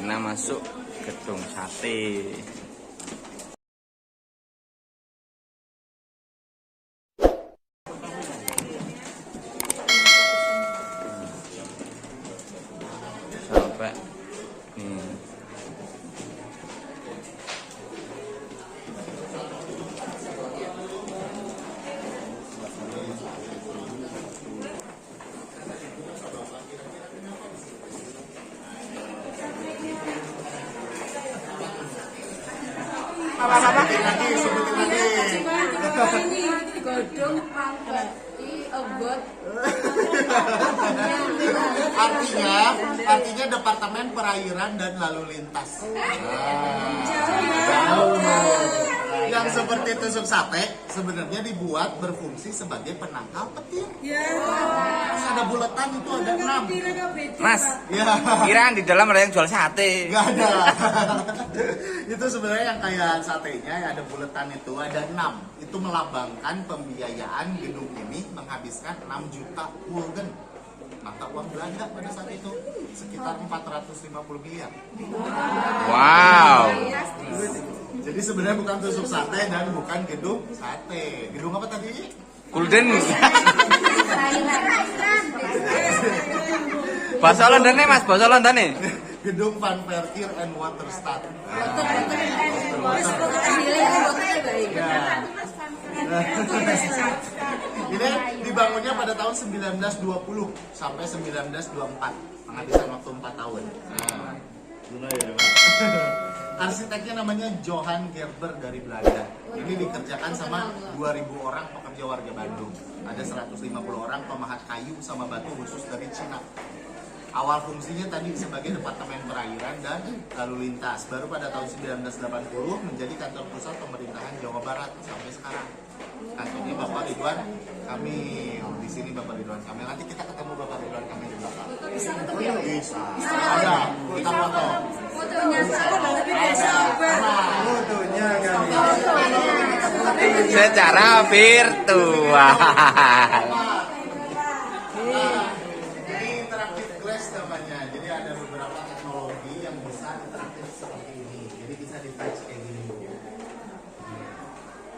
Lena masuk gedung sate. Sampai nih. Sebutin lagi. Ini godong pangketi ogot. Artinya Departemen Perairan dan Lalu Lintas. Jauh. Yang seperti tusuk sate sebenarnya dibuat berfungsi sebagai penangkal petir. Ya. Terus ada buletan itu ada 6. Mas, Ya, kirain di dalam ada yang jual sate. nggak ada. Itu sebenarnya yang kayak satenya ya, ada buletan itu ada 6. Itu melambangkan pembiayaan gedung ini menghabiskan 6 juta gulden. Mata uang Belanda pada saat itu sekitar 450 miliar. Wow. Jadi sebenarnya bukan tusuk sate dan bukan gedung sate. Gedung apa tadi? Gulden. Bahasa Londonnya Mas, bahasa Londonnya. Gedung Van Verkeer and Waterstaat. Ini dibangunnya pada tahun 1920 sampai 1924, penghabisan waktu 4 tahun. Arsiteknya namanya Johan Gerber dari Belanda. Ini dikerjakan sama 2.000 orang pekerja warga Bandung. Ada 150 orang pemahat kayu sama batu khusus dari Cina. Awal fungsinya tadi sebagai Departemen Perairan dan Lalu Lintas. Baru pada tahun 1980 menjadi kantor pusat pemerintahan Jawa Barat sampai sekarang. Kantornya Bapak Ridwan Kamil. Di sini Bapak Ridwan Kamil. Nanti kita ketemu Bapak Ridwan Kamil di belakang. Bisa ketemu ya? Bisa. Ada. Kita foto. Fotonya salah tapi biasa. Fotonya kan. Secara virtual. Ini interaktif glass namanya. Jadi ada beberapa teknologi yang bisa interaktif seperti ini. Jadi bisa di touch kayak gini.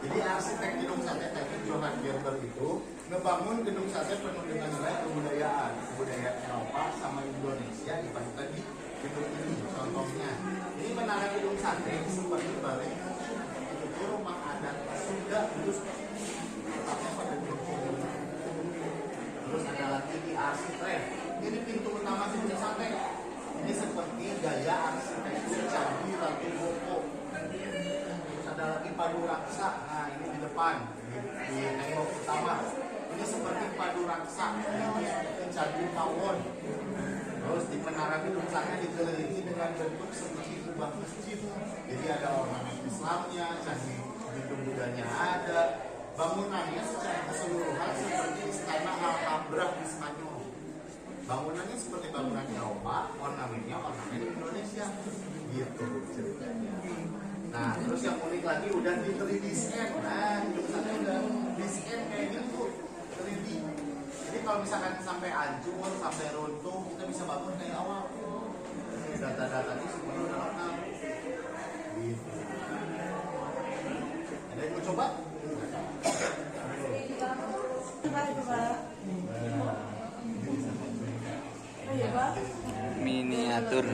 Jadi arsitek gedung sate tadi Johan Gerber itu ngebangun gedung sate penuh dengan nilai kebudayaan Eropa sama Indonesia dipadukan di gedung ini. Contohnya, ini menara gedung sate seperti balai itu rumah adat Sunda terus tetapnya pada gedung ini. Terus ada lagi di arsitek. Ini pintu utama gedung sate. Ini seperti gaya arsitektur Candi Ratu Boko. Terus ada lagi padu raksa. Nah, ini di depan di tembok utama. Ini seperti padu raksa. Ini seperti Candi Pawon. Terus di menara gedung sate dikelilingi dengan bentuk seperti kubah masjid. Jadi ada ornamen Islamnya, candi gedung Budanya ada. Bangunannya secara keseluruhan seperti istana Alhambra di Spanyol. Bangunannya seperti bangunan Eropa, ornamennya ornamen Indonesia. Gitu ceritanya. Nah, terus yang unik lagi udah di 3D scan. Nah, gedung sate udah di scan kayak gini tuh, 3D. Jadi kalau misalkan sampai hancur, sampai runtuh, kita bisa bangun kayak awal. Data-datanya semuanya udah lengkap. Gitu. Ada yang mau coba? Miniatur.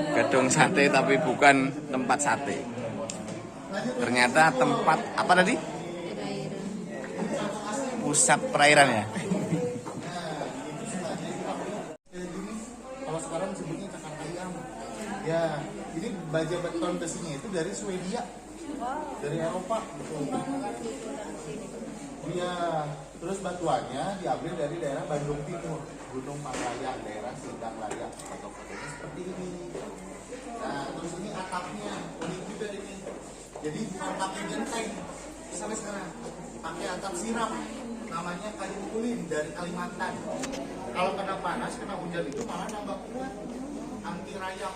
Gedung sate tapi bukan tempat sate. Ternyata tempat apa tadi? Pusat perairan ya. Kalau sekarang sebutnya cakar ayam. Ya, ini baja beton besinya itu dari Swedia, dari Eropa. Iya, terus batuannya diambil dari daerah Bandung Timur, Gunung Panglayang, daerah Sindang Laya. Foto-fotonya seperti ini. Nah, terus ini atapnya, unik juga ini. Jadi bukan pakai genteng, sampai sekarang pakai atap siram. Namanya kayu ulin dari Kalimantan. Kalau kena panas, kena hujan itu malah nambah kuat, anti rayap.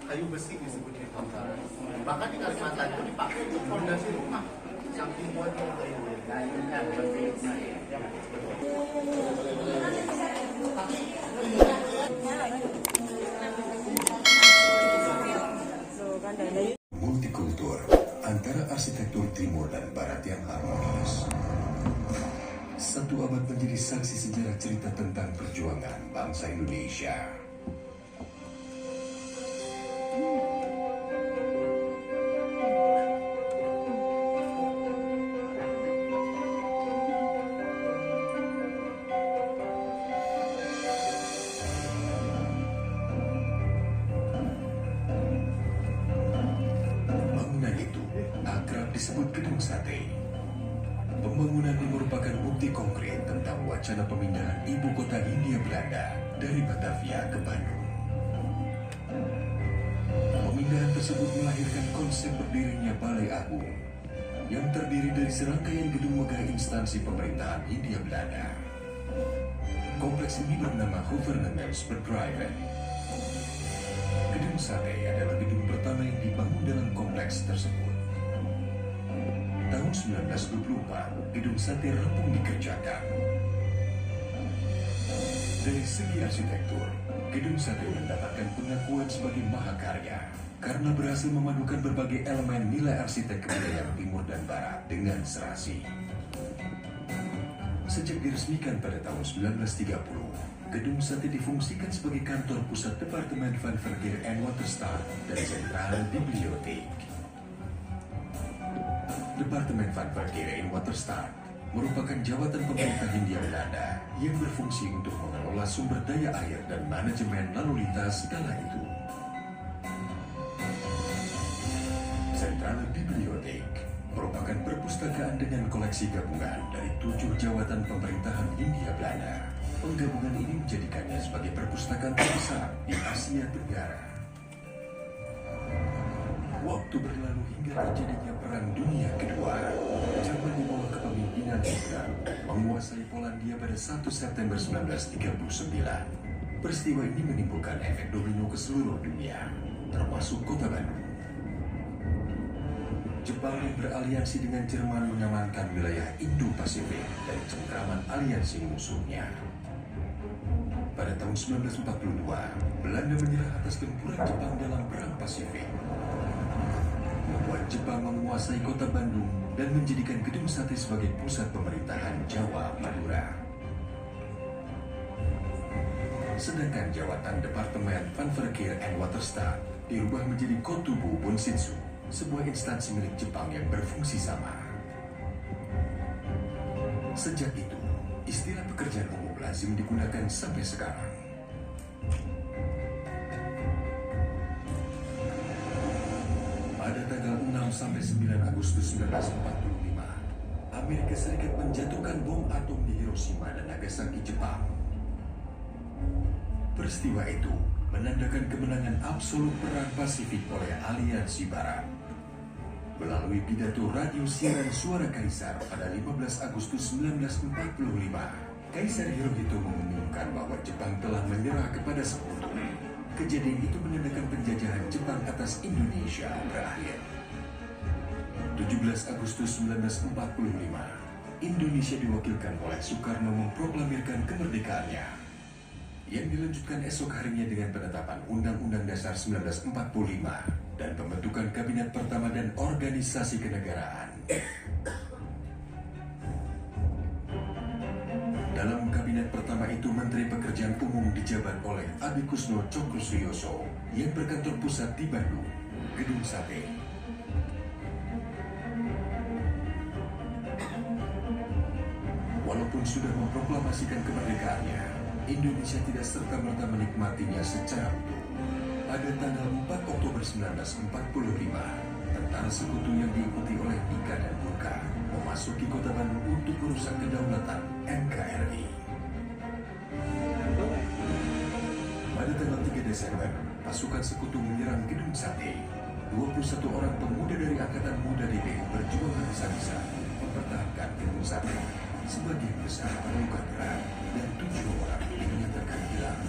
Kayu besi disebutnya. Bahkan di Kalimantan itu dipakai untuk fondasi rumah. Saking kuatnya kayu ulin. Multikultur antara arsitektur timur dan barat yang harmonis. Satu abad menjadi saksi sejarah cerita tentang perjuangan bangsa Indonesia. Bangunan itu akrab disebut Gedung Sate. Pembangunan ini merupakan bukti konkret tentang wacana pemindahan ibu kota Hindia Belanda dari Batavia ke Bandung. Pemindahan tersebut melahirkan konsep berdirinya Balai Agung yang terdiri dari serangkaian gedung megah instansi pemerintahan Hindia Belanda. Kompleks ini bernama Gouvernementsbedrijven. Gedung Sate adalah gedung pertama yang dibangun dalam kompleks tersebut. Tahun 1924, Gedung Sate rampung dikerjakan. Dari segi arsitektur, Gedung Sate mendapatkan pengakuan sebagai mahakarya karena berhasil memadukan berbagai elemen nilai arsitek kebudayaan timur dan barat dengan serasi. Sejak diresmikan pada tahun 1930, Gedung Sate difungsikan sebagai kantor pusat Departemen van Verkeer en Waterstaat dan Sentrale Bibliotheek. Departemen van Verkeer en Waterstaat merupakan jawatan pemerintah Hindia Belanda yang berfungsi untuk mengelola sumber daya air dan manajemen lalu lintas kala itu. Sentrale Bibliotheek merupakan perpustakaan dengan koleksi gabungan dari 7 jawatan pemerintahan Hindia Belanda. Penggabungan ini menjadikannya sebagai perpustakaan terbesar di Asia Tenggara. Waktu berlalu hingga terjadinya Perang Dunia Kedua. Jerman di bawah kepemimpinan Hitler menguasai Polandia pada 1 September 1939. Peristiwa ini menimbulkan efek domino ke seluruh dunia, termasuk kota Bandung. Jepang yang beraliansi dengan Jerman mengamankan wilayah Indo-Pasifik dari cengkraman aliansi musuhnya. Pada tahun 1942, Belanda menyerah atas gempuran Jepang dalam Perang Pasifik, membuat Jepang menguasai kota Bandung dan menjadikan Gedung Sate sebagai pusat pemerintahan Jawa Madura. Sedangkan jawatan Departemen van Verkeer en Waterstaat dirubah menjadi Kotubu Bonshinsu, sebuah instansi milik Jepang yang berfungsi sama. Sejak itu, istilah pekerjaan umum lazim digunakan sampai sekarang. Pada tanggal 6 sampai 9 Agustus 1945, Amerika Serikat menjatuhkan bom atom di Hiroshima dan Nagasaki, Jepang. Peristiwa itu menandakan kemenangan absolut Perang Pasifik oleh aliansi Barat. Melalui pidato radio siaran suara Kaisar pada 15 Agustus 1945, Kaisar Hirohito mengumumkan bahwa Jepang telah menyerah kepada Sekutu. Kejadian itu menandakan penjajahan Jepang atas Indonesia berakhir. 17 Agustus 1945, Indonesia diwakilkan oleh Soekarno memproklamirkan kemerdekaannya, yang dilanjutkan esok harinya dengan penetapan Undang-Undang Dasar 1945 dan pembentukan Kabinet Pertama dan Organisasi Kenegaraan. Dalam Kabinet Pertama itu, Menteri Pekerjaan Umum dijabat oleh Adi Kusno Cokrosuyoso yang berkantor pusat di Bandung, Gedung Sate. Walaupun sudah memproklamasikan kemerdekaannya, Indonesia tidak serta-merta menikmatinya secara utuh. Pada tanggal 4 Oktober 1945, tentara Sekutu yang diikuti oleh Nika dan Gurkha memasuki kota Bandung untuk merusak kedaulatan NKRI. Pada tanggal 3 Desember, pasukan Sekutu menyerang Gedung Sate. 21 orang pemuda dari Angkatan Muda DPI berjuang habis-habisan mempertahankan Gedung Sate. Sebagian besar terluka berat dan 7 orang dinyatakan hilang.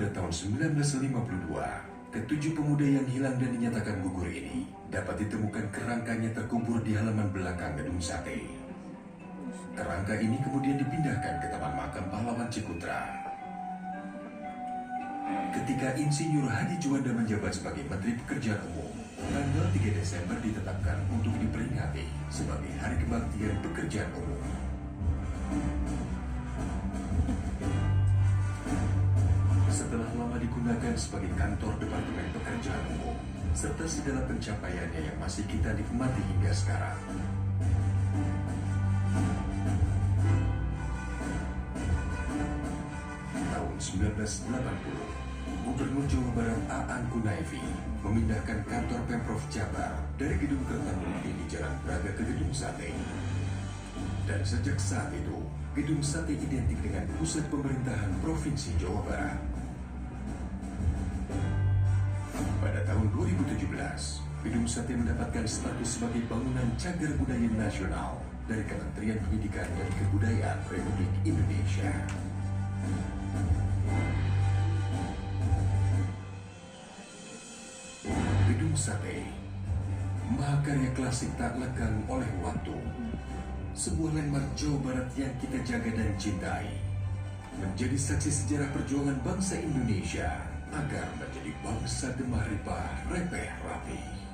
pada tahun 1952, ketujuh pemuda yang hilang dan dinyatakan gugur ini dapat ditemukan kerangkanya terkubur di halaman belakang gedung sate. Kerangka ini kemudian dipindahkan ke Taman Makam Pahlawan Cikutra. Ketika Insinyur Hadi Juanda menjabat sebagai Menteri Pekerjaan Umum, tanggal 3 Desember ditetapkan untuk diperingati sebagai Hari Kebaktian Pekerjaan Umum. Setelah lama digunakan sebagai kantor Departemen Pekerjaan Umum, serta segala pencapaiannya yang masih kita nikmati hingga sekarang. Tahun 1980, Gubernur Jawa Barat Aan Kunaifi memindahkan kantor Pemprov Jabar dari Gedung Kertanegara di Jalan Braga ke Gedung Sate. Dan sejak saat itu, Gedung Sate identik dengan pusat pemerintahan Provinsi Jawa Barat. Pada tahun 2017, Gedung Sate mendapatkan status sebagai bangunan cagar budaya nasional dari Kementerian Pendidikan dan Kebudayaan Republik Indonesia. Gedung Sate, mahakarya klasik tak lekang oleh waktu. Sebuah landmark Jawa Barat yang kita jaga dan cintai. Menjadi saksi sejarah perjuangan bangsa Indonesia agar menjadi bangsa gemah ripah, repeh rapi.